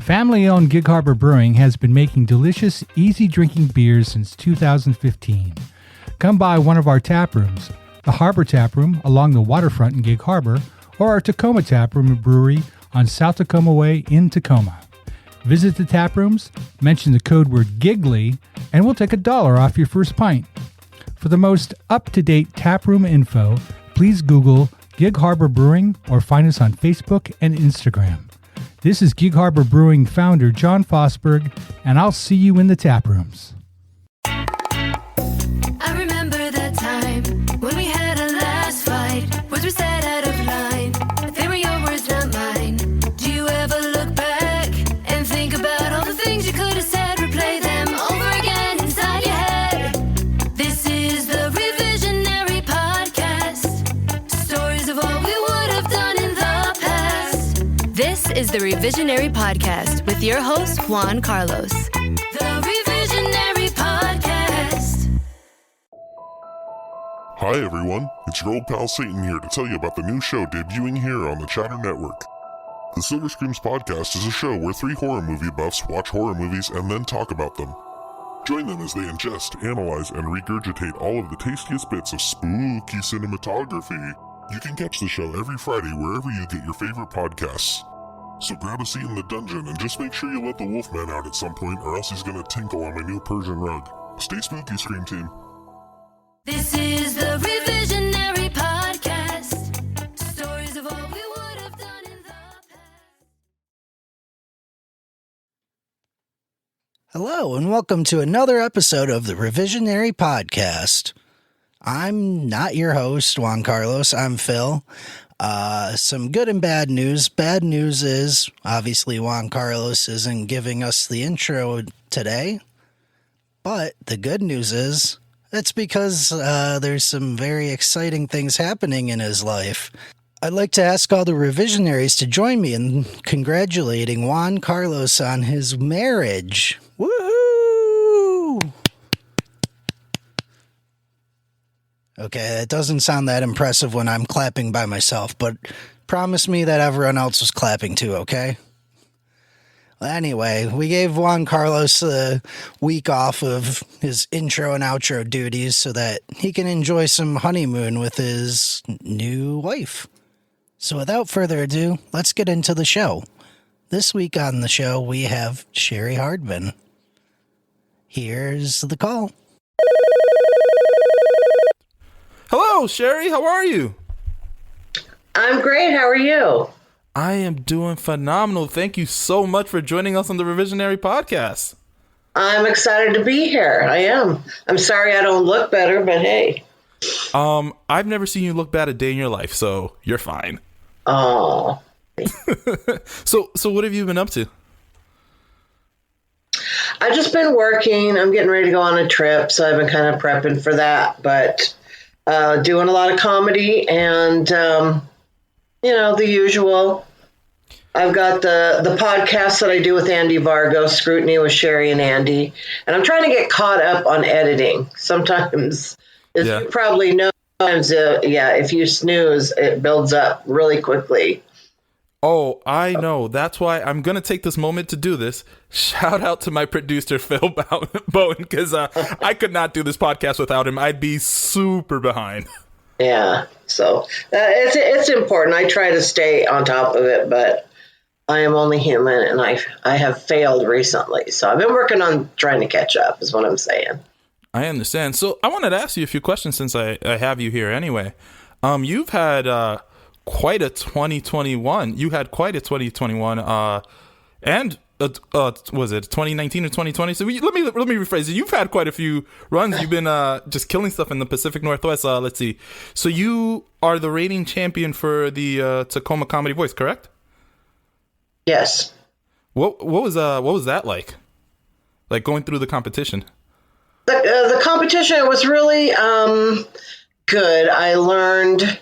Family-owned Gig Harbor Brewing has been making delicious, easy-drinking beers since 2015. Come by one of our tap rooms, the Harbor Tap Room along the waterfront in Gig Harbor, or our Tacoma Tap Room and Brewery on South Tacoma Way in Tacoma. Visit the tap rooms, mention the code word GIGLY, and we'll take $1 off your first pint. For the most up-to-date taproom info, please Google Gig Harbor Brewing or find us on Facebook and Instagram. This is Gig Harbor Brewing founder John Fosberg, and I'll see you in the tap rooms. I remember that time when we had our last fight. Words were said out of line. They were your words, not mine. Do you ever look back and think about all the things you could have said? Replay them over again inside your head. This is the Revisionary Podcast. Stories of all we would have done in the past. This is the Revisionary Podcast with your host, Juan Carlos. The Revisionary Podcast. Hi everyone, it's your old pal Satan here to tell you about the new show debuting here on the Chatter Network. The Silver Screams Podcast is a show where 3 horror movie buffs watch horror movies and then talk about them. Join them as they ingest, analyze, and regurgitate all of the tastiest bits of spooky cinematography. You can catch the show every Friday wherever you get your favorite podcasts. So grab a seat in the dungeon and just make sure you let the Wolfman out at some point or else he's gonna tinkle on my new Persian rug. Stay spooky, Scream Team. This is the Revisionary Podcast. Stories of all we would have done in the past. Hello, and welcome to another episode of the Revisionary Podcast. I'm not your host, Juan Carlos. I'm Phil. Some good and bad news. Bad news is, obviously, Juan Carlos isn't giving us the intro today. But the good news is, it's because there's some very exciting things happening in his life. I'd like to ask all the revisionaries to join me in congratulating Juan Carlos on his marriage. Woohoo! Okay, it doesn't sound that impressive when I'm clapping by myself, but promise me that everyone else was clapping too, okay? Anyway, we gave Juan Carlos a week off of his intro and outro duties so that he can enjoy some honeymoon with his new wife. So without further ado, let's get into the show. This week on the show, we have Cheri Hardman. Here's the call. Hello, Cheri. How are you? I'm great. How are you? I am doing phenomenal. Thank you so much for joining us on the Revisionary Podcast. I'm excited to be here. I am. I'm sorry I don't look better, but hey. I've never seen you look bad a day in your life, so you're fine. Oh. So what have you been up to? I've just been working. I'm getting ready to go on a trip, so I've been kind of prepping for that, but doing a lot of comedy and, the usual. I've got the podcast that I do with Andy Vargo, Scrutiny with Cheri and Andy, and I'm trying to get caught up on editing. Sometimes, as you probably know, if you snooze, it builds up really quickly. Oh, I know. That's why I'm going to take this moment to do this. Shout out to my producer, Phil Bowen, because I could not do this podcast without him. I'd be super behind. Yeah, so it's important. I try to stay on top of it, but I am only human, and I have failed recently. So I've been working on trying to catch up, is what I'm saying. I understand. So I wanted to ask you a few questions since I have you here anyway. You've had quite a 2021. You had quite a 2021, and was it 2019 or 2020? So let me rephrase it. You've had quite a few runs. You've been just killing stuff in the Pacific Northwest. Let's see. So you are the reigning champion for the Tacoma Comedy Voice, correct? Yes. What was that like? Like going through the competition? The competition was really good. I learned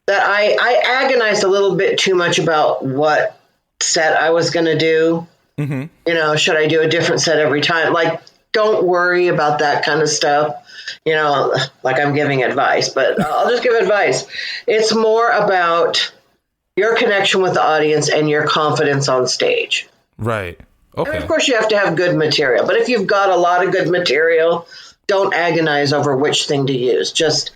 that I agonized a little bit too much about what set I was going to do. Mm-hmm. Should I do a different set every time? Like, don't worry about that kind of stuff. Like I'm giving advice, but I'll just give advice. It's more about, your connection with the audience and your confidence on stage. Right. And Okay. of course, you have to have good material. But if you've got a lot of good material, don't agonize over which thing to use. Just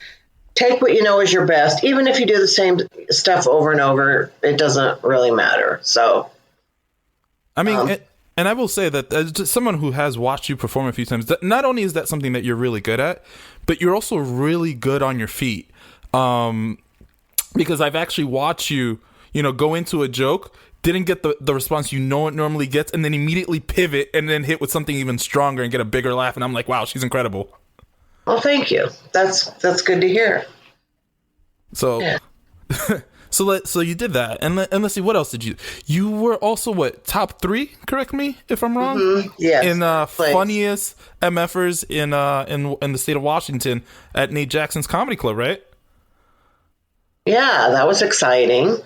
take what you know is your best. Even if you do the same stuff over and over, it doesn't really matter. So, I mean, and I will say that as just someone who has watched you perform a few times, that not only is that something that you're really good at, but you're also really good on your feet. Because I've actually watched you, go into a joke, didn't get the response it normally gets, and then immediately pivot and then hit with something even stronger and get a bigger laugh. And I'm like, wow, she's incredible. well, thank you. That's good to hear. So, Yeah. so you did that, and let's see, what else did you? You were also top 3? Correct me if I'm wrong. Yes. In Place. funniest MFers in the state of Washington at Nate Jackson's Comedy Club, right? Yeah, that was exciting.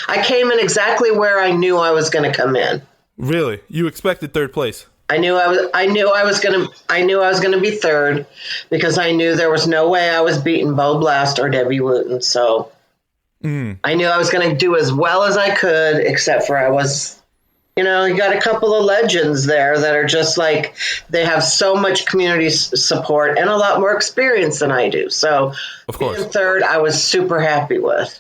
I came in exactly where I knew I was going to come in. Really, you expected 3rd place? I knew I was going to be 3rd because I knew there was no way I was beating Bo Blast or Debbie Wooten. So I knew I was going to do as well as I could, except for I was, you got a couple of legends there that are just like, they have so much community support and a lot more experience than I do. So Of course. being 3rd, I was super happy with.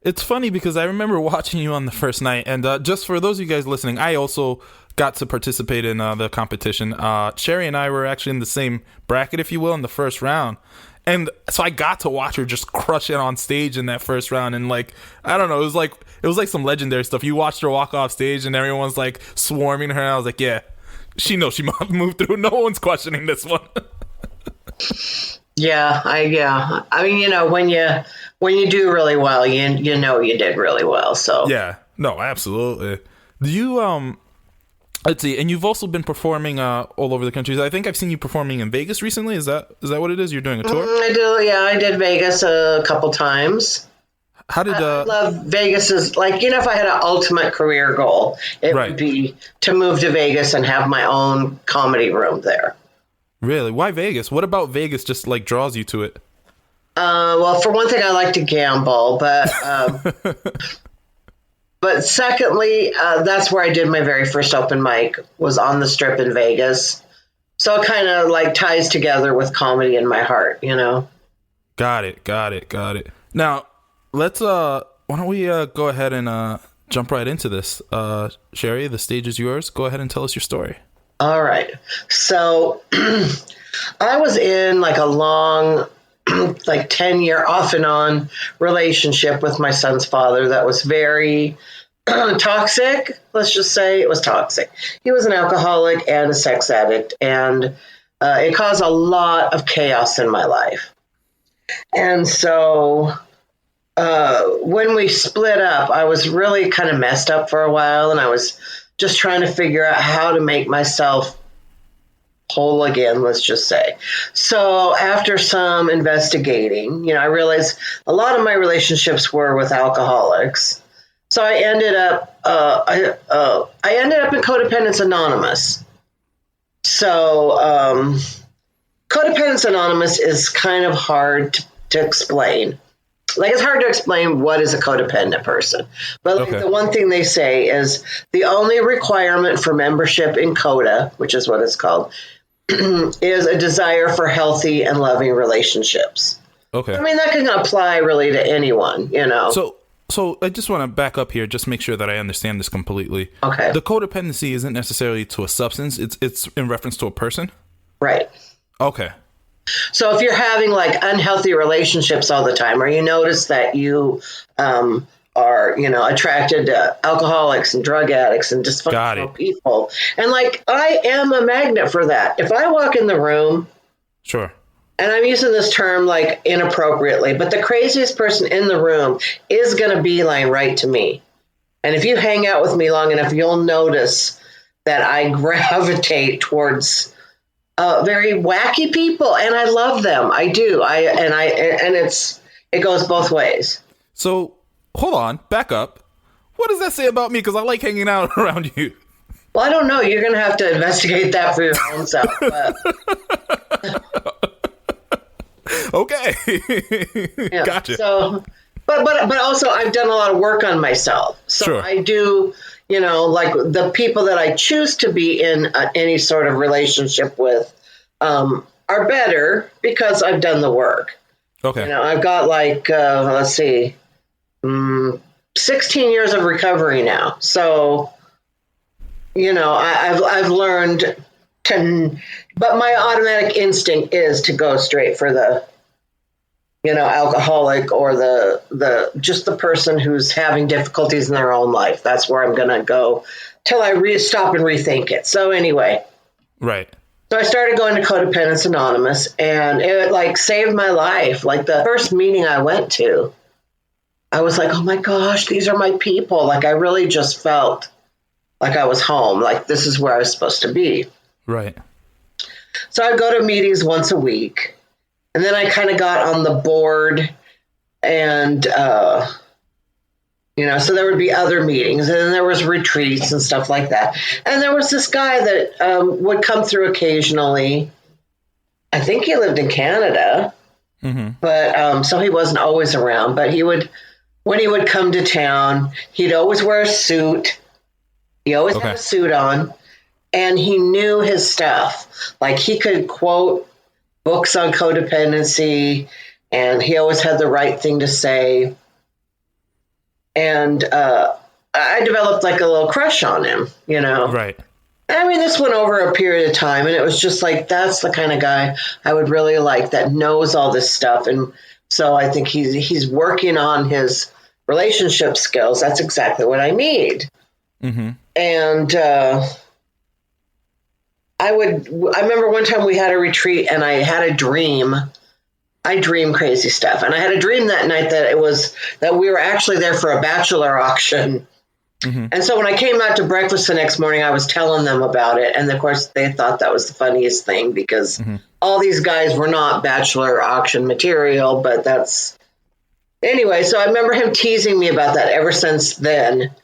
It's funny because I remember watching you on the first night, and just for those of you guys listening, I also got to participate in the competition. Cheri and I were actually in the same bracket, if you will, in the first round. And so I got to watch her just crush it on stage in that first round. And I don't know, it was like some legendary stuff. You watched her walk off stage and everyone's like swarming her. And I was like, yeah, she knows she moved through. No one's questioning this one. Yeah. I mean, when you do really well, you know you did really well. So Yeah, no, absolutely. Do you, let's see, and you've also been performing all over the country. I think I've seen you performing in Vegas recently. Is that what it is? You're doing a tour? I do. Yeah, I did Vegas a couple times. How did I love Vegas. Is like, if I had an ultimate career goal, it Right. would be to move to Vegas and have my own comedy room there. really? Why Vegas? What about Vegas just draws you to it? Well, for one thing, I like to gamble, but secondly, that's where I did my very first open mic, was on the Strip in Vegas. So it kind of ties together with comedy in my heart, Got it. Now, let's why don't we go ahead and jump right into this. Cheri, the stage is yours. Go ahead and tell us your story. All right. So I was in a long 10-year off and on relationship with my son's father that was very toxic. Let's just say it was toxic. He was an alcoholic and a sex addict, and it caused a lot of chaos in my life. And so when we split up, I was really kind of messed up for a while, and I was just trying to figure out how to make myself whole again, let's just say. So after some investigating, I realized a lot of my relationships were with alcoholics. So I ended up in Codependence Anonymous. So Codependence Anonymous is kind of hard to explain. It's hard to explain what is a codependent person. But Okay. the one thing they say is the only requirement for membership in CODA, which is what it's called, is a desire for healthy and loving relationships. Okay. I mean, that can apply really to anyone, So I just want to back up here, just make sure that I understand this completely. Okay. The codependency isn't necessarily to a substance; it's in reference to a person. Right. Okay. So if you're having unhealthy relationships all the time, or you notice that you are, attracted to alcoholics and drug addicts and Got dysfunctional it. people, and I am a magnet for that. If I walk in the room, Sure. and I'm using this term inappropriately, but the craziest person in the room is going to be right to me. And if you hang out with me long enough, you'll notice that I gravitate towards very wacky people, and I love them. I do. It goes both ways. So hold on, back up. What does that say about me? Because I like hanging out around you. Well, I don't know. You're going to have to investigate that for your own self. But, Okay. yeah. Gotcha. So But also I've done a lot of work on myself. So Sure. I do, like the people that I choose to be in any sort of relationship with are better because I've done the work. Okay. I've got like, let's see, 16 years of recovery now. So, I've learned but my automatic instinct is to go straight for the, alcoholic or just the person who's having difficulties in their own life. That's where I'm going to go till I stop and rethink it. So anyway. Right. So I started going to Codependence Anonymous, and it like saved my life. Like the first meeting I went to, I was like, oh my gosh, these are my people. Like I really just felt like I was home. Like this is where I was supposed to be. Right. So I'd go to meetings once a week. And then I kind of got on the board and, so there would be other meetings and then there was retreats and stuff like that. And there was this guy that would come through occasionally. I think he lived in Canada, but so he wasn't always around. But when he would come to town, he'd always wear a suit. He always had a suit on, and he knew his stuff. Like he could quote books on codependency, and he always had the right thing to say. And I developed like a little crush on him, Right. I mean, this went over a period of time, and it was just like, that's the kind of guy I would really like that knows all this stuff. And so I think he's working on his relationship skills. That's exactly what I need. And I remember one time we had a retreat and I had a dream. I dream crazy stuff. And I had a dream that night that we were actually there for a bachelor auction. And so when I came out to breakfast the next morning, I was telling them about it. And of course they thought that was the funniest thing because all these guys were not bachelor auction material, but anyway, so I remember him teasing me about that ever since then.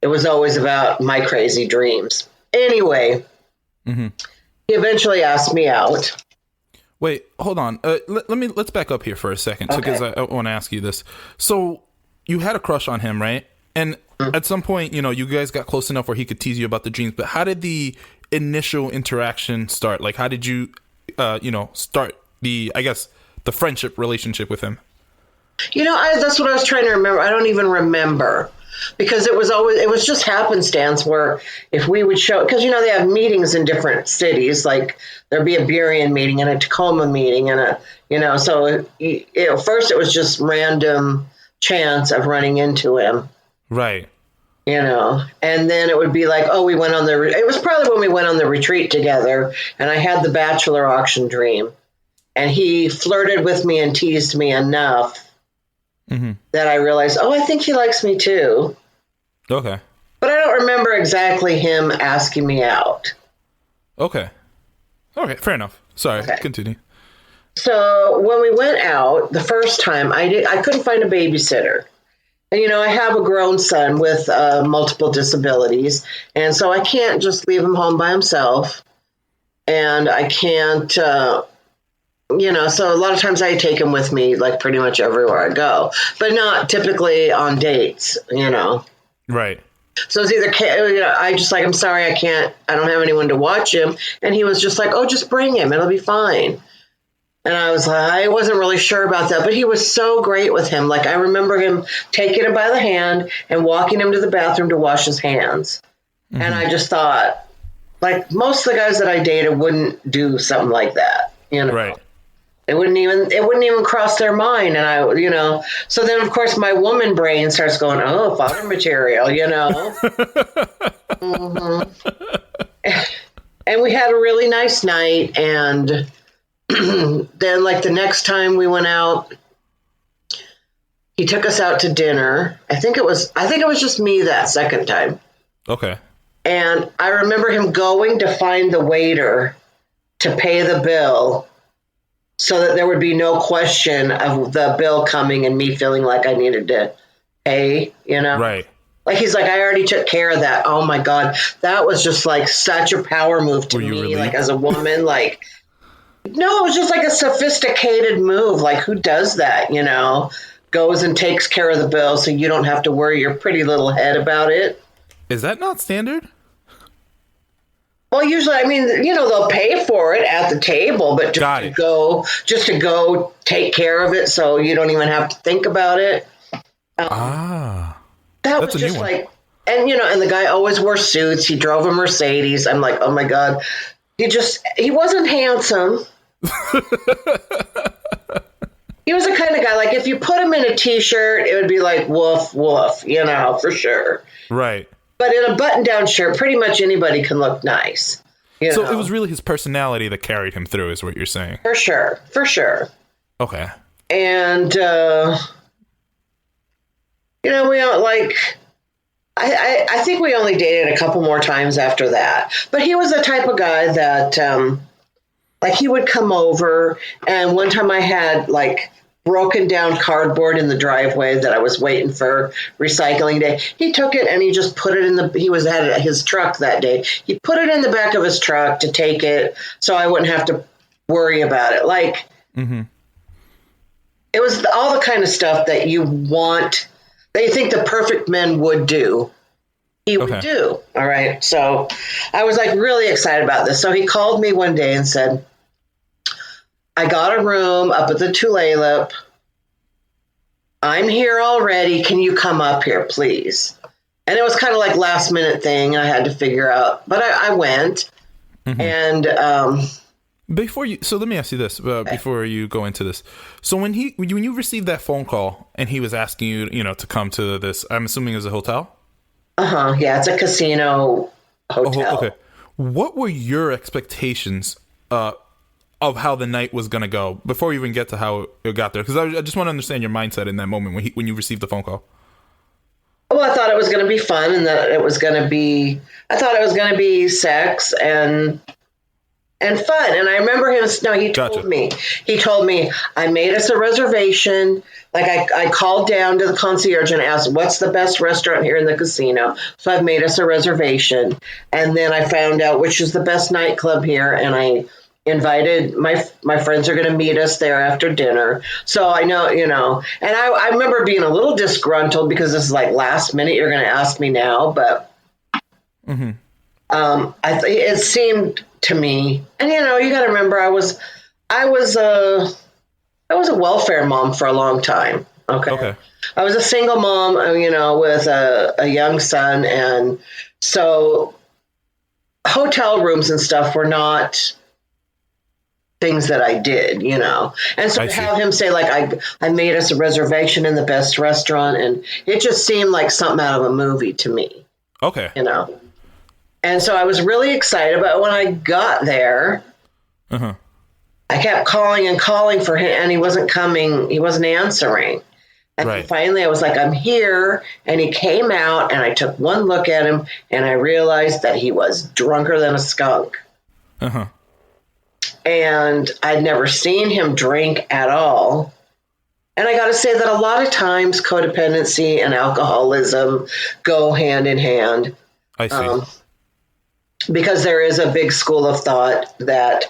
It was always about my crazy dreams. Anyway, he eventually asked me out. Wait, hold on. Let's back up here for a second because I want to ask you this. So you had a crush on him, right? And at some point, you guys got close enough where he could tease you about the dreams. But how did the initial interaction start? Like, how did you, start the friendship relationship with him? That's what I was trying to remember. I don't even remember. Because it was just happenstance where if we would show, because, they have meetings in different cities, like there'd be a Burien meeting and a Tacoma meeting and so first it was just random chance of running into him. Right. And then it would be like, oh, it was probably when we went on the retreat together and I had the bachelor auction dream and he flirted with me and teased me enough that I realized, I think he likes me too. Okay. But I don't remember exactly him asking me out. Okay. Okay, fair enough. Sorry, continue. So when we went out the first time, I couldn't find a babysitter. And, I have a grown son with multiple disabilities. And so I can't just leave him home by himself. And I can't... so a lot of times I take him with me, like pretty much everywhere I go, but not typically on dates, Right. So it's either, I'm sorry, I don't have anyone to watch him. And he was just like, oh, just bring him. It'll be fine. And I wasn't really sure about that, but he was so great with him. Like I remember him taking him by the hand and walking him to the bathroom to wash his hands. And I just thought, like most of the guys that I dated wouldn't do something like that, Right. It wouldn't even cross their mind. And so then of course my woman brain starts going, oh, father material, And we had a really nice night. And then like the next time we went out, he took us out to dinner. I think it was just me that second time. Okay. And I remember him going to find the waiter to pay the bill so that there would be no question of the bill coming and me feeling like I needed to pay, Right. Like he's like, I already took care of that. Oh my God. That was just like such a power move to me, like as a woman, like, no, it was just like a sophisticated move. Like who does that, goes and takes care of the bill so you don't have to worry your pretty little head about it. Is that not standard? Well, usually, I mean, they'll pay for it at the table, but just to go take care of it so you don't even have to think about it. That that's was a just new one. like, and the guy always wore suits. He drove a Mercedes. I'm like, oh my God. He wasn't handsome. He was the kind of guy, like, if you put him in a t-shirt, it would be like, woof, woof, for sure. Right. But in a button-down shirt, pretty much anybody can look nice. So it was really his personality that carried him through, is what you're saying. For sure. Okay. And, we don't like... I think we only dated a couple more times after that. But he was the type of guy that, he would come over, and one time I had, broken down cardboard in the driveway that I was waiting for recycling day. He took it and he just put it had his truck that day. He put it in the back of his truck to take it so I wouldn't have to worry about it. It was all the kind of stuff that you want, that you think the perfect men would do. He would do. All right. So I was really excited about this. So he called me one day and said, I got a room up at the Tulalip. I'm here already. Can you come up here, please? And it was kind of like last minute thing I had to figure out. But I went. Mm-hmm. And so let me ask you this before you go into this. So when you received that phone call and he was asking you, to come to this, I'm assuming it was a hotel? Yeah, it's a casino hotel. Oh, okay. What were your expectations of how the night was going to go before you even get to how it got there? Because I just want to understand your mindset in that moment when you received the phone call. Well, I thought it was going to be fun, and that I thought it was going to be sex and fun. And I remember him, he told me, I made us a reservation. I called down to the concierge and asked, what's the best restaurant here in the casino? So I've made us a reservation. And then I found out which is the best nightclub here. And I invited my friends are going to meet us there after dinner. So I know, and I remember being a little disgruntled because this is last minute, you're going to ask me now, but it seemed to me, and you got to remember, I was a welfare mom for a long time. Okay. I was a single mom, with a young son. And so hotel rooms and stuff were not things that I did, and so to have him say I made us a reservation in the best restaurant, and it just seemed like something out of a movie to me. Okay. And so I was really excited, but when I got there, I kept calling and calling for him, and he wasn't coming. He wasn't answering. And finally I was like, I'm here. And he came out, and I took one look at him, and I realized that he was drunker than a skunk. And I'd never seen him drink at all. And I got to say that a lot of times codependency and alcoholism go hand in hand. I see. Because there is a big school of thought that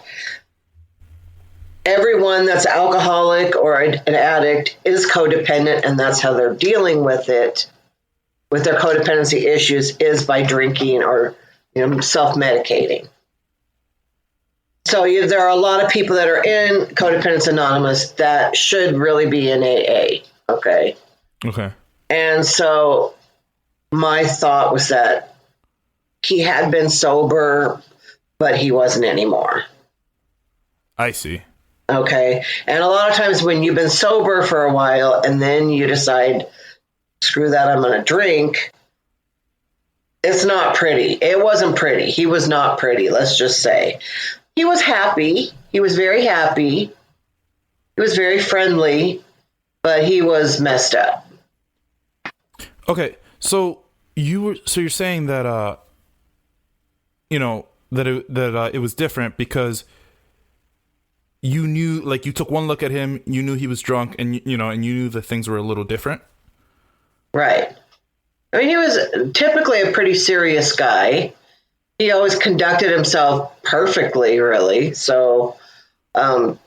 everyone that's alcoholic or an addict is codependent, and that's how they're dealing with it, with their codependency issues, is by drinking or self-medicating. So there are a lot of people that are in Codependence Anonymous that should really be in AA. Okay. And so my thought was that he had been sober, but he wasn't anymore. I see. Okay. And a lot of times when you've been sober for a while and then you decide, screw that, I'm going to drink, it's not pretty. It wasn't pretty. He was not pretty, let's just say. He was happy. He was very happy. He was very friendly, but he was messed up. Okay. So you're saying that, it was different because you knew, you took one look at him, you knew he was drunk, and you knew that things were a little different. Right. I mean, he was typically a pretty serious guy. He always conducted himself perfectly, really. So to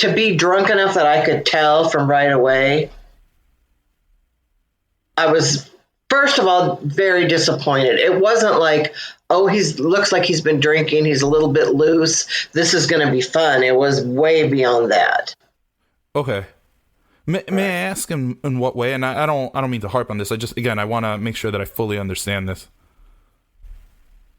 be drunk enough that I could tell from right away I was, first of all, very disappointed. It wasn't like, oh, looks like he's been drinking. He's a little bit loose. This is going to be fun. It was way beyond that. Okay. May I ask in what way? And I don't mean to harp on this. I want to make sure that I fully understand this.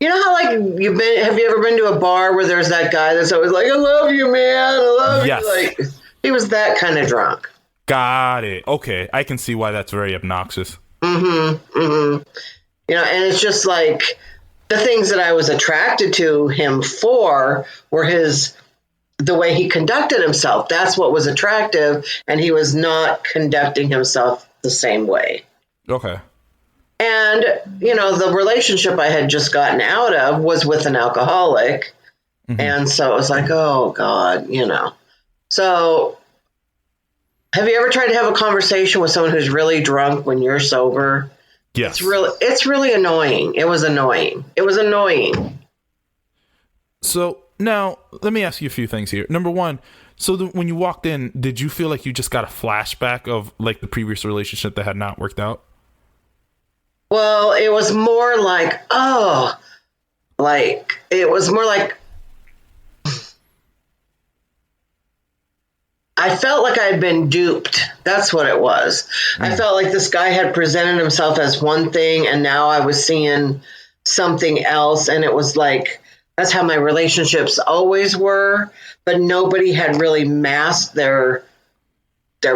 You know how, like, have you ever been to a bar where there's that guy that's always like, I love you, man. I love Yes. you. Like, he was that kind of drunk. Got it. Okay. I can see why that's very obnoxious. Mm-hmm. Mm-hmm. You know, and it's just like the things that I was attracted to him for were the way he conducted himself. That's what was attractive, and he was not conducting himself the same way. Okay. And, you know, the relationship I had just gotten out of was with an alcoholic. Mm-hmm. And so it was like, oh, God, you know. So have you ever tried to have a conversation with someone who's really drunk when you're sober? Yes. It's really annoying. It was annoying. So now let me ask you a few things here. Number one, so when you walked in, did you feel like you just got a flashback of like the previous relationship that had not worked out? Well, it was more like, I felt like I'd been duped. That's what it was. I felt like this guy had presented himself as one thing, and now I was seeing something else. And it was like, that's how my relationships always were, but nobody had really masked their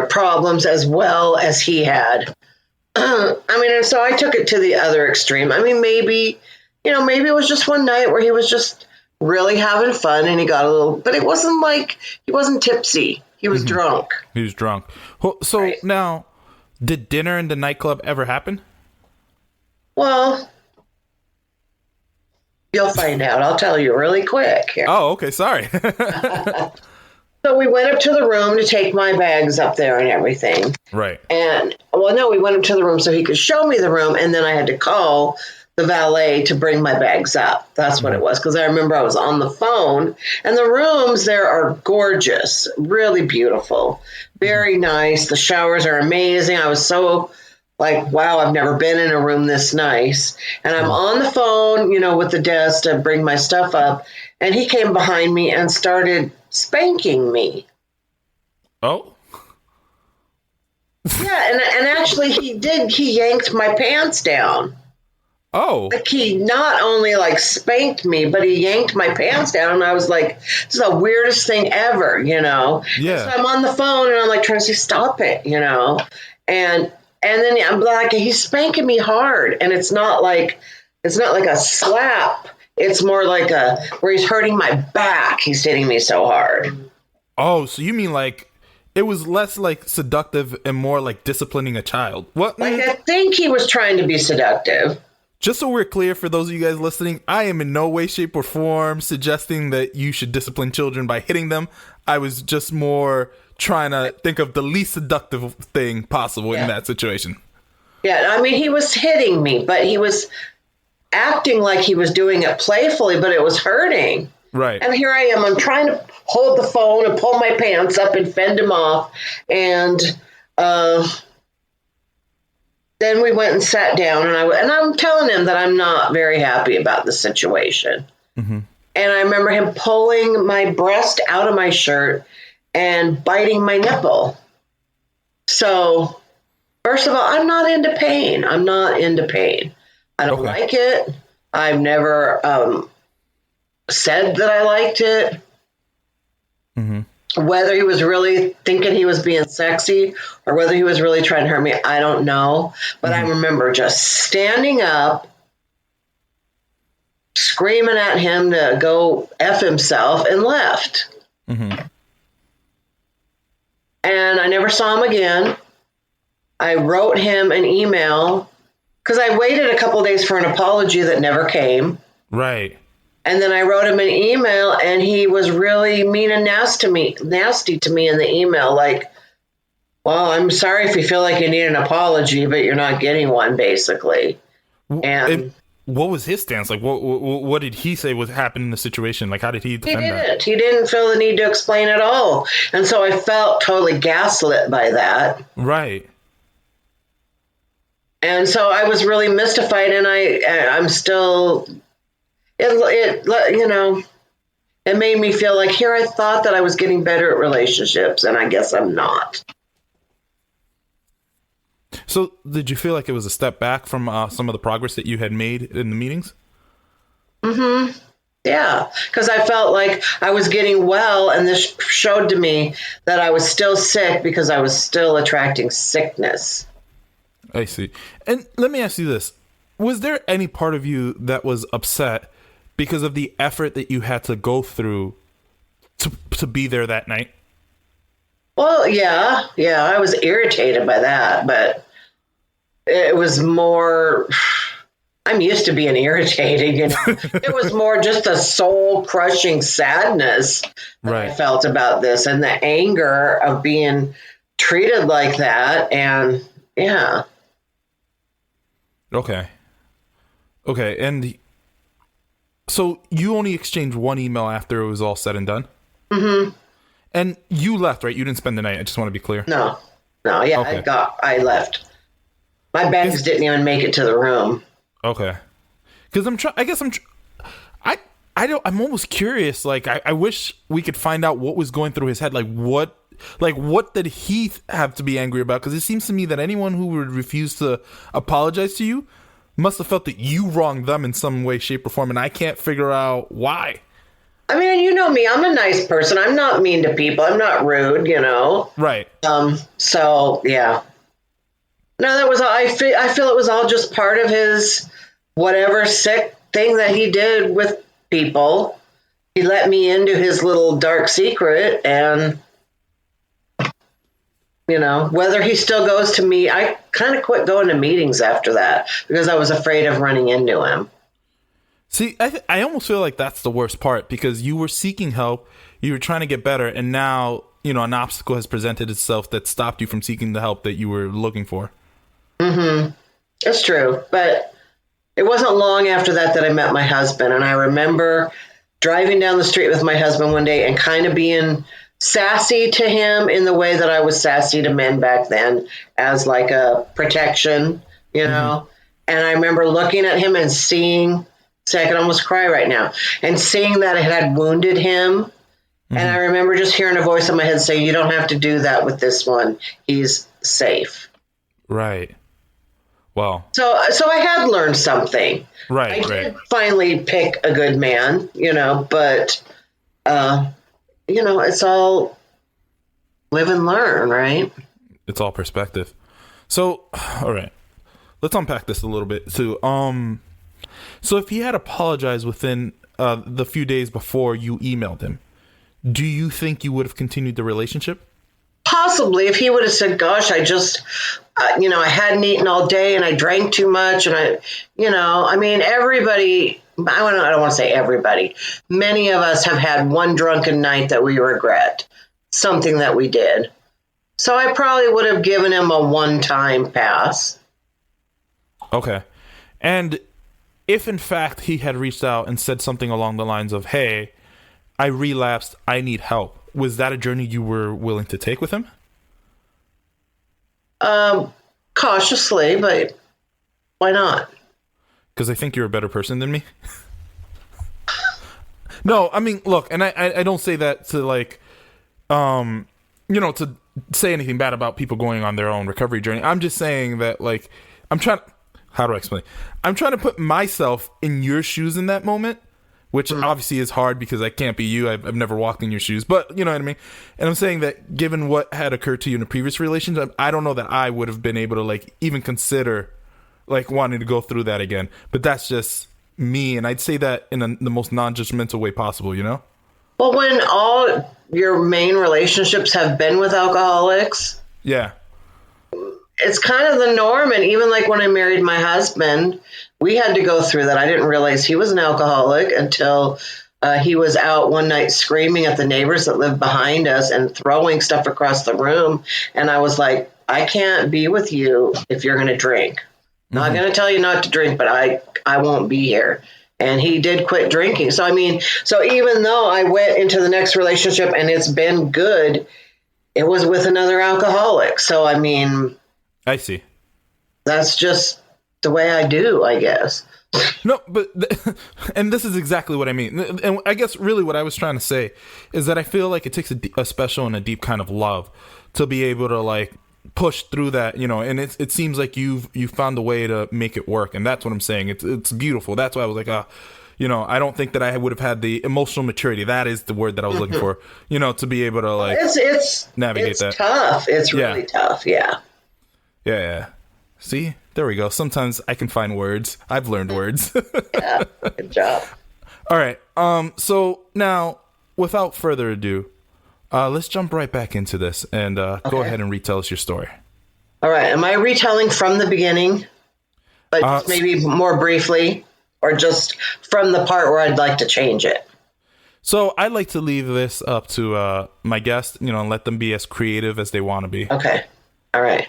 problems as well as he had. I mean, and so I took it to the other extreme. I mean, maybe it was just one night where he was just really having fun and he got a little, but it wasn't like, he wasn't tipsy. He was drunk. He was drunk. Well, so right. Now, did dinner in the nightclub ever happen? Well, you'll find out. I'll tell you really quick here. Oh, okay. Sorry. So we went up to the room to take my bags up there and everything. Right. And, well, no, we went up to the room so he could show me the room. And then I had to call the valet to bring my bags up. That's what it was. Because I remember I was on the phone. And the rooms there are gorgeous, really beautiful, very nice. The showers are amazing. I was so like, wow, I've never been in a room this nice. And I'm on the phone, with the desk to bring my stuff up. And he came behind me and started spanking me. Oh. Yeah, and actually he yanked my pants down. Oh. Like he not only like spanked me, but he yanked my pants down, and I was like, this is the weirdest thing ever, Yeah. So I'm on the phone and I'm like trying to say, stop it, And then I'm like, he's spanking me hard, and it's not like a slap. It's more like where he's hurting my back. He's hitting me so hard. Oh, so you mean like it was less like seductive and more like disciplining a child? What? Like I think he was trying to be seductive. Just so we're clear, for those of you guys listening, I am in no way, shape, or form suggesting that you should discipline children by hitting them. I was just more trying to think of the least seductive thing possible in that situation. Yeah, I mean, he was hitting me, but he was acting like he was doing it playfully, but it was hurting. Right. And here I am. I'm trying to hold the phone and pull my pants up and fend him off. And then we went and sat down, and I'm telling him that I'm not very happy about the situation. Mm-hmm. And I remember him pulling my breast out of my shirt and biting my nipple. So, first of all, I'm not into pain. I don't like it. I've never said that I liked it. Mm-hmm. Whether he was really thinking he was being sexy or whether he was really trying to hurt me, I don't know. But I remember just standing up, screaming at him to go F himself, and left. Mm-hmm. And I never saw him again. I wrote him an email because I waited a couple of days for an apology that never came. Right. And then I wrote him an email, and he was really mean and nasty to me in the email. Like, well, I'm sorry if you feel like you need an apology, but you're not getting one, basically. And what was his stance? Like, what did he say was happening in the situation? Like, how did he defend that? He didn't feel the need to explain at all. And so I felt totally gaslit by that. Right. And so I was really mystified, and I'm still, it made me feel like here I thought that I was getting better at relationships, and I guess I'm not. So did you feel like it was a step back from some of the progress that you had made in the meetings? Mm-hmm. Yeah, because I felt like I was getting well, and this showed to me that I was still sick because I was still attracting sickness. I see. And let me ask you this. Was there any part of you that was upset because of the effort that you had to go through to be there that night? Well, yeah, I was irritated by that, but it was more, I'm used to being irritated, It was more just a soul-crushing sadness that I felt about this, and the anger of being treated like that, and yeah. Okay, and so you only exchanged one email after it was all said and done? Mm-hmm. And you left, right? You didn't spend the night. I just want to be clear. No, yeah, okay. I left. My bags didn't even make it to the room. Okay. Because I'm almost curious. Like, I wish we could find out what was going through his head. What did he have to be angry about? Because it seems to me that anyone who would refuse to apologize to you must have felt that you wronged them in some way, shape, or form, and I can't figure out why. I mean, you know me, I'm a nice person. I'm not mean to people. I'm not rude, Right. So, yeah. No, that was all. I feel it was all just part of his whatever sick thing that he did with people. He let me into his little dark secret, and whether he still goes to me, I kind of quit going to meetings after that because I was afraid of running into him. See, I almost feel like that's the worst part, because you were seeking help, you were trying to get better, and now, an obstacle has presented itself that stopped you from seeking the help that you were looking for. Mm-hmm. It's true. But it wasn't long after that I met my husband, and I remember driving down the street with my husband one day and kind of being sassy to him in the way that I was sassy to men back then, as like a protection, Mm-hmm. And I remember looking at him and seeing, I could almost cry right now, and seeing that it had wounded him. Mm-hmm. And I remember just hearing a voice in my head say, "You don't have to do that with this one. He's safe." Right. Well. So I had learned something. Right. I did finally pick a good man, but it's all live and learn, right? It's all perspective. So, all right, let's unpack this a little bit too. So if he had apologized within the few days before you emailed him, do you think you would have continued the relationship? Possibly, if he would have said, "Gosh, I just, I hadn't eaten all day and I drank too much," and everybody. I don't want to say everybody. Many of us have had one drunken night that we regret, something that we did. So I probably would have given him a one-time pass. Okay. And if in fact he had reached out and said something along the lines of, "Hey, I relapsed, I need help," was that a journey you were willing to take with him? Cautiously, but why not? Because I think you're a better person than me. No, I mean, look, and I don't say that to to say anything bad about people going on their own recovery journey. I'm just saying that, how do I explain? I'm trying to put myself in your shoes in that moment, which obviously is hard because I can't be you. I've never walked in your shoes, but you know what I mean? And I'm saying that given what had occurred to you in a previous relationship, I don't know that I would have been able to even consider wanting to go through that again. But that's just me, and I'd say that in the most non-judgmental way possible, Well, when all your main relationships have been with alcoholics, yeah, it's kind of the norm. And even when I married my husband, we had to go through that. I didn't realize he was an alcoholic until he was out one night screaming at the neighbors that lived behind us and throwing stuff across the room. And I was like, I can't be with you if you're going to drink. Mm-hmm. Not going to tell you not to drink, but I won't be here. And he did quit drinking. So even though I went into the next relationship and it's been good, it was with another alcoholic. So, I see. that's just the way I do, I guess. No, but and this is exactly what I mean. And I guess really what I was trying to say is that I feel like it takes a special and a deep kind of love to be able to like push through that, you know. And it seems like you found a way to make it work, and that's what I'm saying. It's beautiful. That's why I was like, you know, I don't think that I would have had the emotional maturity. That is the word that I was looking for. You know, to be able to like navigate that. It's tough. It's really tough. Yeah. Yeah. See, there we go. Sometimes I can find words. I've learned words. Yeah, good job. All right. So now, without further ado, let's jump right back into this and go ahead and retell us your story. All right. Am I retelling from the beginning, but just maybe more briefly, or just from the part where I'd like to change it? So I'd like to leave this up to my guests, you know, and let them be as creative as they want to be. Okay. All right.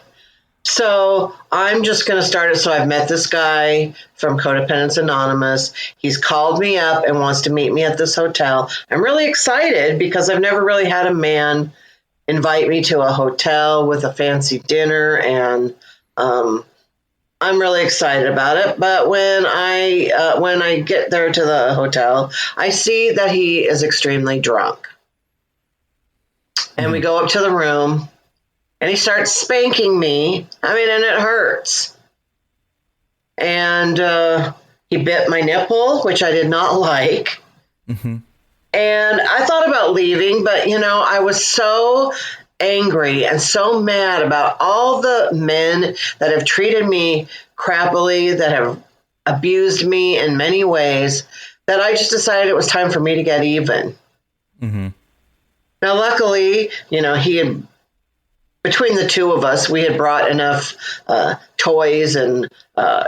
So I'm just going to start it. So I've met this guy from Codependence Anonymous. He's called me up and wants to meet me at this hotel. I'm really excited because I've never really had a man invite me to a hotel with a fancy dinner, and I'm really excited about it. But when I get there to the hotel, I see that he is extremely drunk. And we go up to the room. And he starts spanking me. I mean, and it hurts. And he bit my nipple, which I did not like. Mm-hmm. And I thought about leaving, but, you know, I was so angry and so mad about all the men that have treated me crappily, that have abused me in many ways, that I just decided it was time for me to get even. Mm-hmm. Now, luckily, you know, between the two of us, we had brought enough toys and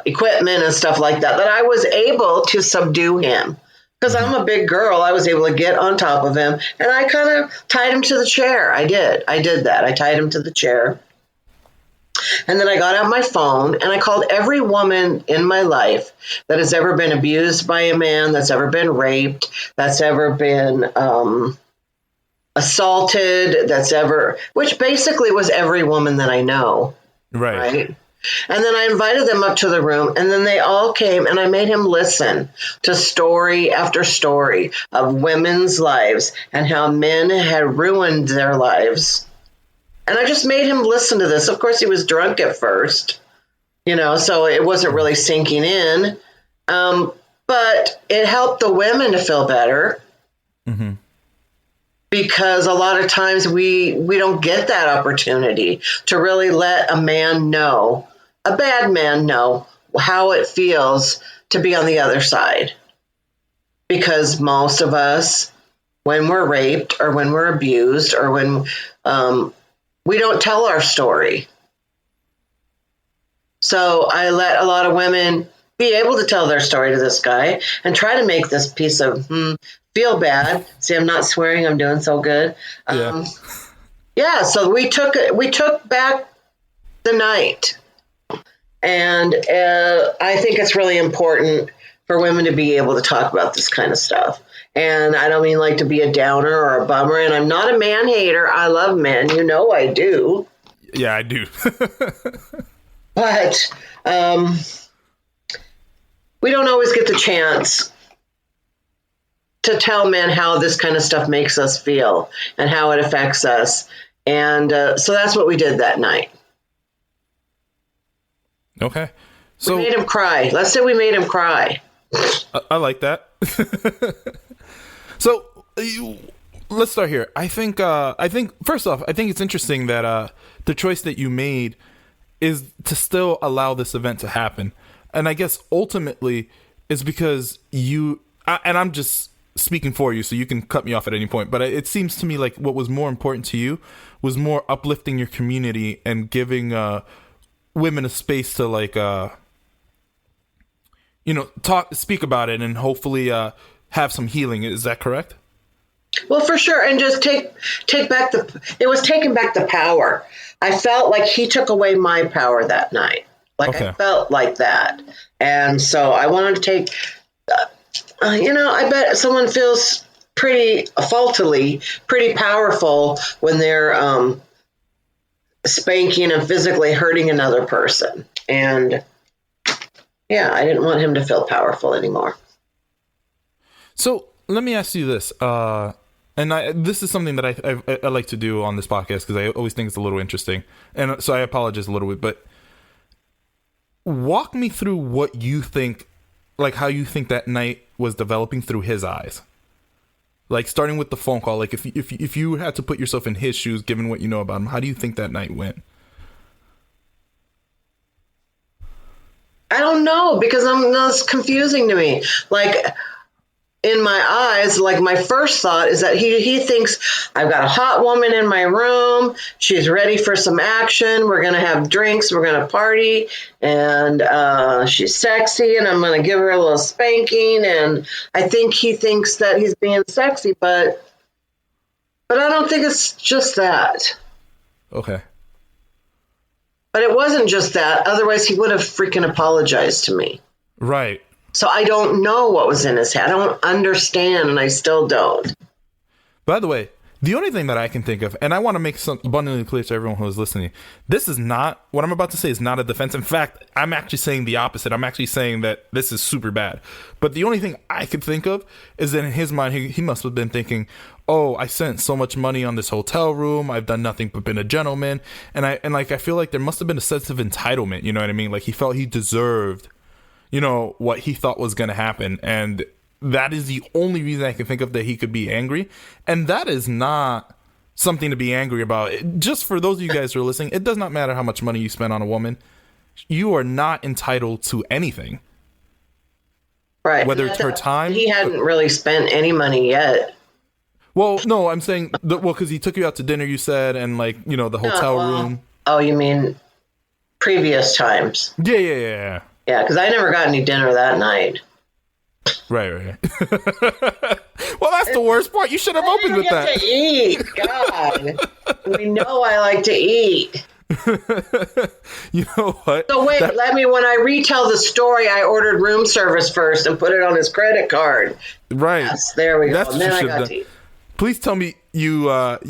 equipment and stuff like that I was able to subdue him. Because I'm a big girl, I was able to get on top of him, and I kind of tied him to the chair. I did that. I tied him to the chair. And then I got out my phone, and I called every woman in my life that has ever been abused by a man, that's ever been raped, that's ever been assaulted, which basically was every woman that I know. Right. And then I invited them up to the room, and then they all came, and I made him listen to story after story of women's lives and how men had ruined their lives. And I just made him listen to this. Of course, he was drunk at first, you know, so it wasn't really sinking in. But it helped the women to feel better. Mm-hmm. Because a lot of times we don't get that opportunity to really let a bad man know how it feels to be on the other side. Because most of us, when we're raped or when we're abused or when we don't tell our story. So I let a lot of women be able to tell their story to this guy and try to make this piece of feel bad. See, I'm not swearing. I'm doing so good. So we took back the night. And I think it's really important for women to be able to talk about this kind of stuff. And I don't mean like to be a downer or a bummer. And I'm not a man hater. I love men. You know I do. Yeah, I do. But we don't always get the chance to tell men how this kind of stuff makes us feel and how it affects us. And so that's what we did that night. Okay. So we made him cry. Let's say we made him cry. I like that. So let's start here. I think first off, I think it's interesting that the choice that you made is to still allow this event to happen. And I guess ultimately is because and I'm just speaking for you, so you can cut me off at any point. But it seems to me like what was more important to you was more uplifting your community and giving women a space to like, speak about it and hopefully have some healing. Is that correct? Well, for sure. And just take back it was taking back the power. I felt like he took away my power that night. I felt like that. And so I wanted to take, I bet someone feels pretty powerful when they're spanking and physically hurting another person. And yeah, I didn't want him to feel powerful anymore. So let me ask you this. This is something that I like to do on this podcast because I always think it's a little interesting. And so I apologize a little bit, but walk me through what you think, like how you think that night was developing through his eyes. Like starting with the phone call, like if you had to put yourself in his shoes, given what you know about him, how do you think that night went? I don't know, because that's confusing to me. Like, in my eyes, like my first thought is that he thinks I've got a hot woman in my room. She's ready for some action. We're going to have drinks. We're going to party. And she's sexy, and I'm going to give her a little spanking. And I think he thinks that he's being sexy, but I don't think it's just that. Okay. But it wasn't just that. Otherwise, he would have freaking apologized to me. Right. So I don't know what was in his head. I don't understand, and I still don't. By the way, the only thing that I can think of, and I want to make some abundantly clear to everyone who is listening, this is not, what I'm about to say is not a defense. In fact, I'm actually saying the opposite. I'm actually saying that this is super bad. But the only thing I could think of is that in his mind, he must have been thinking, oh, I spent so much money on this hotel room. I've done nothing but been a gentleman. And I feel like there must have been a sense of entitlement. You know what I mean? Like he felt he deserved, you know, what he thought was going to happen. And that is the only reason I can think of that he could be angry. And that is not something to be angry about. Just for those of you guys who are listening, it does not matter how much money you spend on a woman. You are not entitled to anything. Right. Whether it's her time. He hadn't really spent any money yet. Well, no, I'm saying, because he took you out to dinner, you said, and like, you know, the hotel room. Oh, you mean previous times? Yeah. Yeah, because I never got any dinner that night. Right. Well, that's the worst part. You should have opened with that. To eat, God. We know I like to eat. You know what? So wait, when I retell the story, I ordered room service first and put it on his credit card. Right. Yes, there we go. That's and then I got to eat. Please tell me you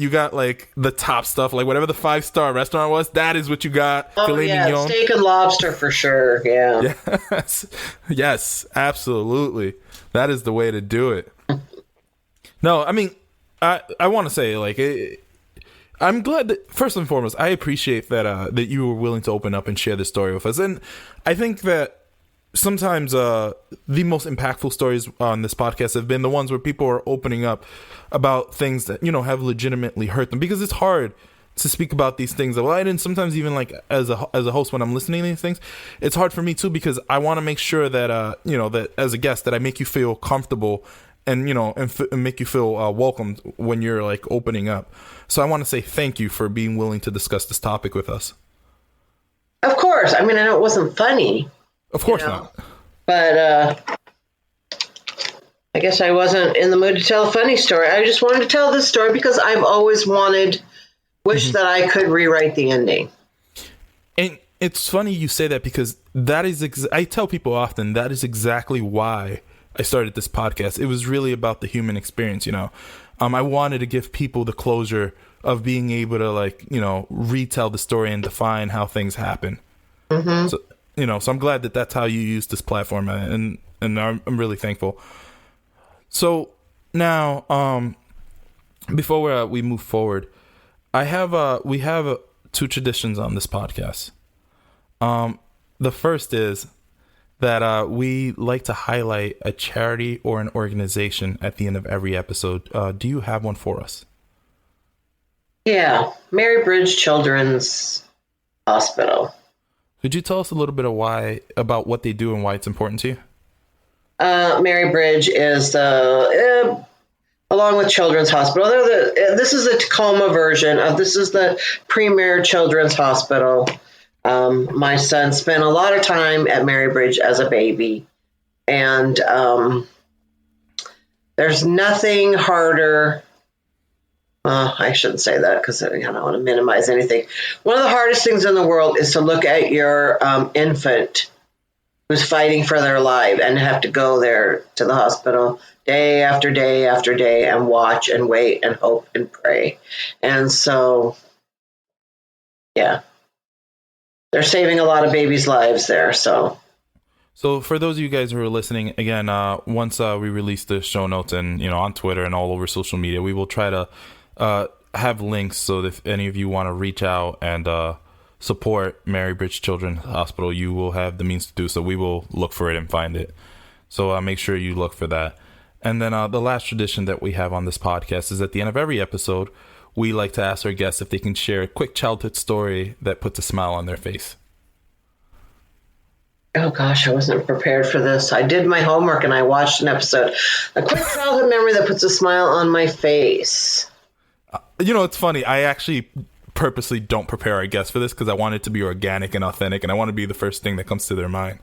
got like the top stuff, like whatever the 5-star restaurant was. That is what you got. Oh yeah, steak and lobster for sure. Yeah. Yes, absolutely. That is the way to do it. No, I mean, I want to say like I'm glad that first and foremost, I appreciate that that you were willing to open up and share this story with us, and I think that sometimes the most impactful stories on this podcast have been the ones where people are opening up about things that, you know, have legitimately hurt them, because it's hard to speak about these things. Well, and sometimes even like as a host, when I'm listening to these things, it's hard for me too, because I want to make sure that you know, that as a guest that I make you feel comfortable and, you know, and make you feel welcomed when you're like opening up. So I want to say thank you for being willing to discuss this topic with us. Of course. I mean, I know it wasn't funny. Of course not. But I guess I wasn't in the mood to tell a funny story. I just wanted to tell this story because I've always wished that I could rewrite the ending. And it's funny you say that, because that is, I tell people often, that is exactly why I started this podcast. It was really about the human experience, you know. I wanted to give people the closure of being able to, like, you know, retell the story and define how things happen. Mm-hmm. So, you know, so I'm glad that that's how you use this platform, and I'm really thankful. So now, before we move forward, we have 2 traditions on this podcast. The first is that we like to highlight a charity or an organization at the end of every episode. Do you have one for us? Yeah, Mary Bridge Children's Hospital. Could you tell us a little bit about what they do and why it's important to you? Mary Bridge is along with Children's Hospital. This is a Tacoma version of, this is the premier Children's Hospital. My son spent a lot of time at Mary Bridge as a baby, and there's nothing harder. I shouldn't say that because I don't want to minimize anything. One of the hardest things in the world is to look at your infant who's fighting for their life and have to go there to the hospital day after day after day and watch and wait and hope and pray. And so, yeah. they're saving a lot of babies' lives there. So for those of you guys who are listening, again, once we release the show notes and, on Twitter and all over social media, we will try to have links so that if any of you want to reach out and support Mary Bridge Children's Hospital, you will have the means to do so. We will look for it and find it. So make sure you look for that. And then the last tradition that we have on this podcast is at the end of every episode, we like to ask our guests if they can share a quick childhood story that puts a smile on their face. oh gosh, I wasn't prepared for this. I did my homework and I watched an episode. A quick childhood memory that puts a smile on my face. It's funny. I actually purposely don't prepare our guests for this because I want it to be organic and authentic, and I want to be the first thing that comes to their mind.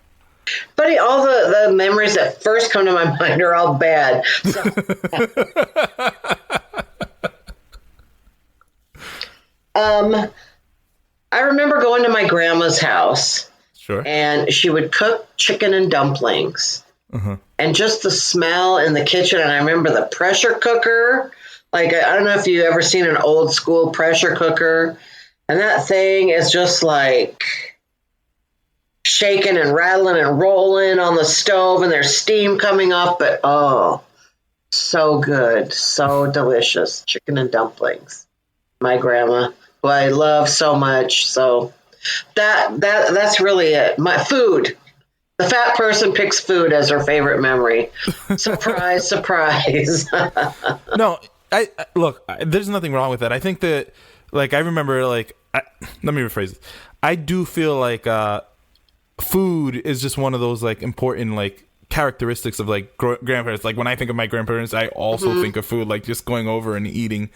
Buddy, all the memories that first come to my mind are all bad. So, I remember going to my grandma's house. Sure. And she would cook chicken and dumplings. Uh-huh. And just the smell in the kitchen. And I remember the pressure cooker. Like, I don't know if you've ever seen an old school pressure cooker. And that thing is just like shaking and rattling and rolling on the stove. And there's steam coming up. But, oh, so good. So delicious. Chicken and dumplings. My grandma, who I love so much. So that's really it. My food. The fat person picks food as her favorite memory. Surprise, surprise. No, I look, there's nothing wrong with that. I think that, like, I remember, like, let me rephrase it. I do feel like food is just one of those, like, important, like, characteristics of, like, grandparents. Like, when I think of my grandparents, I also think of food, like, just going over and eating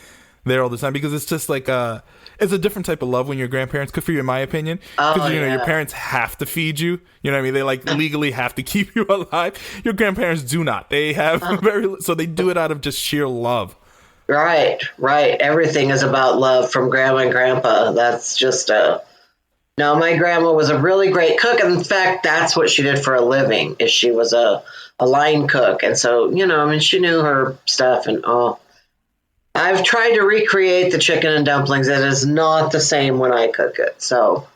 there all the time, because it's just like it's a different type of love when your grandparents cook for you, in my opinion, because your parents have to feed you, you know what I mean, they like legally have to keep you alive. Your grandparents do not. They have so they do it out of just sheer love. Right Everything is about love from grandma and grandpa. That's just no, my grandma was a really great cook, and in fact that's what she did for a living, is she was a line cook. And so she knew her stuff. And I've tried to recreate the chicken and dumplings. It is not the same when I cook it. So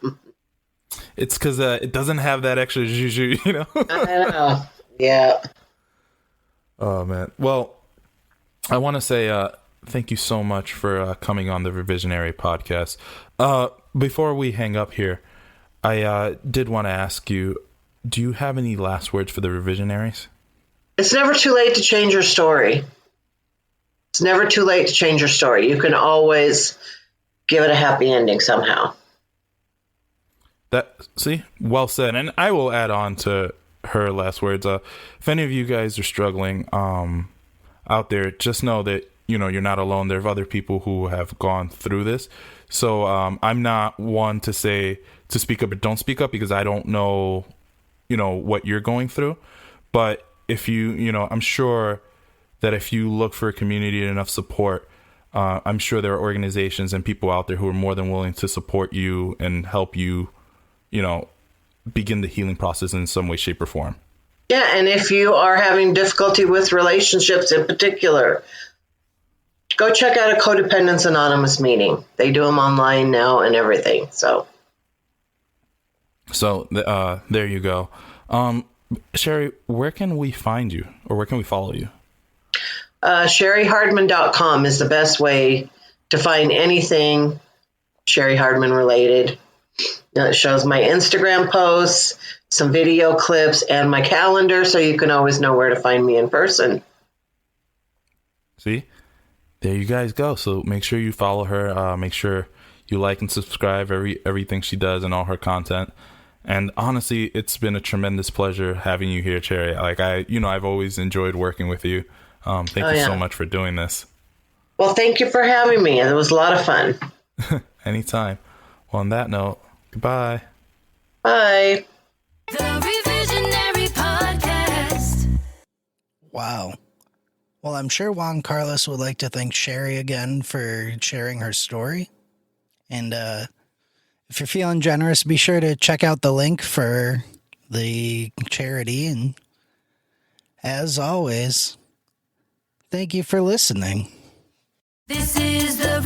it's because it doesn't have that extra juju, I know. Yeah. Oh, man. Well, I want to say thank you so much for coming on the Revisionary podcast. Before we hang up here, I did want to ask you, do you have any last words for the Revisionaries? It's never too late to change your story. It's never too late to change your story. You can always give it a happy ending somehow. Well said. And I will add on to her last words. If any of you guys are struggling out there, just know that, you're not alone. There are other people who have gone through this. So I'm not one to say to speak up or don't speak up, because I don't know, what you're going through. But if I'm sure that if you look for a community and enough support, I'm sure there are organizations and people out there who are more than willing to support you and help you, begin the healing process in some way, shape, or form. Yeah, and if you are having difficulty with relationships in particular, go check out a Codependence Anonymous meeting. They do them online now and everything. So there you go. Cheri, where can we find you, or where can we follow you? CheriHardman.com is the best way to find anything Cheri Hardman related. It shows my Instagram posts, some video clips, and my calendar, so you can always know where to find me in person. See? There you guys go. So make sure you follow her. Make sure you like and subscribe everything she does and all her content. And honestly, it's been a tremendous pleasure having you here, Cheri. Like I've always enjoyed working with you. Thank you so much for doing this. Well, thank you for having me. It was a lot of fun. Anytime. Well, on that note, goodbye. Bye. The Revisionary Podcast. Wow. Well, I'm sure Juan Carlos would like to thank Cheri again for sharing her story. And if you're feeling generous, be sure to check out the link for the charity. And as always, thank you for listening. This is the